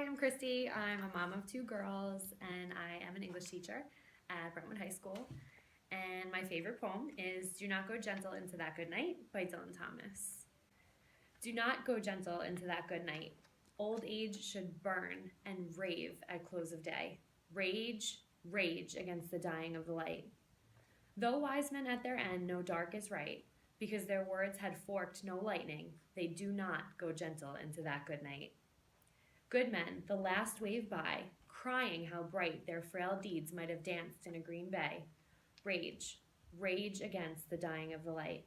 I'm Christy. I'm a mom of two girls, and I am an English teacher at Brentwood High School. And my favorite poem is Do Not Go Gentle Into That Good Night by Dylan Thomas. Do not go gentle into that good night. Old age should burn and rave at close of day. Rage, rage against the dying of the light. Though wise men at their end know dark is right, because their words had forked no lightning, they do not go gentle into that good night. Good men, the last wave by, crying how bright their frail deeds might have danced in a green bay. Rage, rage against the dying of the light.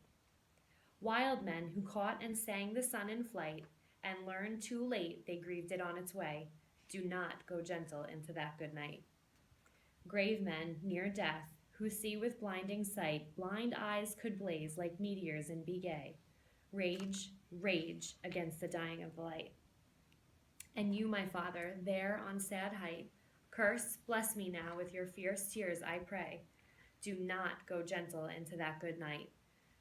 Wild men who caught and sang the sun in flight, and learned too late they grieved it on its way, do not go gentle into that good night. Grave men near death, who see with blinding sight, blind eyes could blaze like meteors and be gay. Rage, rage against the dying of the light. And you, my Father, there on sad height, curse, bless me now with your fierce tears, I pray. Do not go gentle into that good night.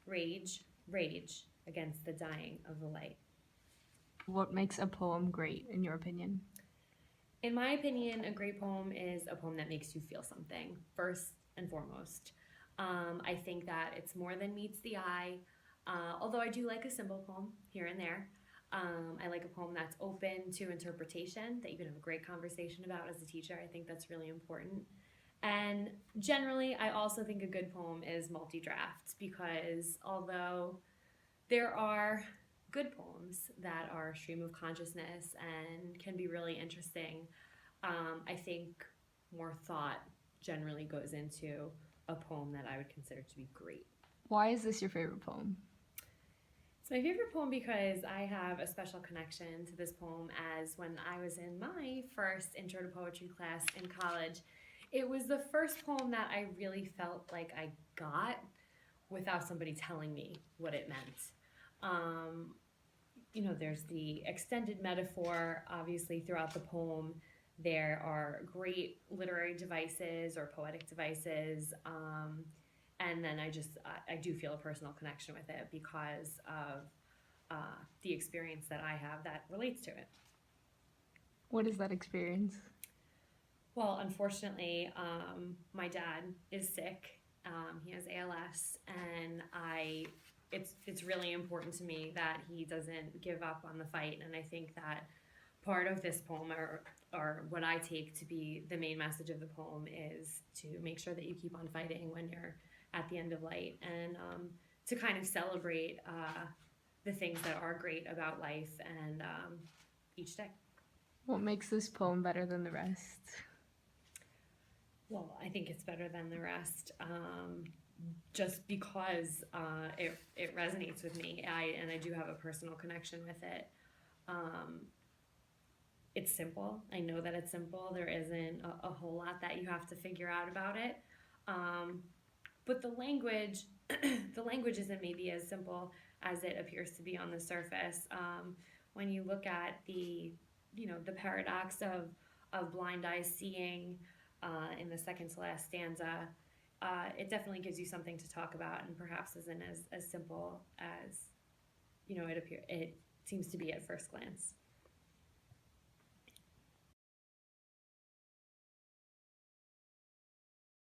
Rage, rage against the dying of the light. What makes a poem great, in your opinion? In my opinion, a great poem is a poem that makes you feel something, first and foremost. I think that it's more than meets the eye, although I do like a simple poem here and there. I like a poem that's open to interpretation, that you can have a great conversation about as a teacher. I think that's really important. And generally, I also think a good poem is multi-draft, because although there are good poems that are stream of consciousness and can be really interesting, I think more thought generally goes into a poem that I would consider to be great. Why is this your favorite poem? It's my favorite poem because I have a special connection to this poem, as when I was in my first intro to poetry class in college, it was the first poem that I really felt like I got without somebody telling me what it meant. There's the extended metaphor, obviously, throughout the poem. There are great literary devices or poetic devices. And then I do feel a personal connection with it because of the experience that I have that relates to it. What is that experience? Well, unfortunately, my dad is sick. He has ALS, and it's really important to me that he doesn't give up on the fight. And I think that part of this poem, or what I take to be the main message of the poem, is to make sure that you keep on fighting when you're at the end of light, and to kind of celebrate the things that are great about life and each day. What makes this poem better than the rest? Well, I think it's better than the rest just because it resonates with me, and I do have a personal connection with it. It's simple. I know that it's simple. There isn't a whole lot that you have to figure out about it. But the language isn't maybe as simple as it appears to be on the surface. When you look at the paradox of blind eyes seeing in the second to last stanza, it definitely gives you something to talk about, and perhaps isn't as simple as it seems to be at first glance.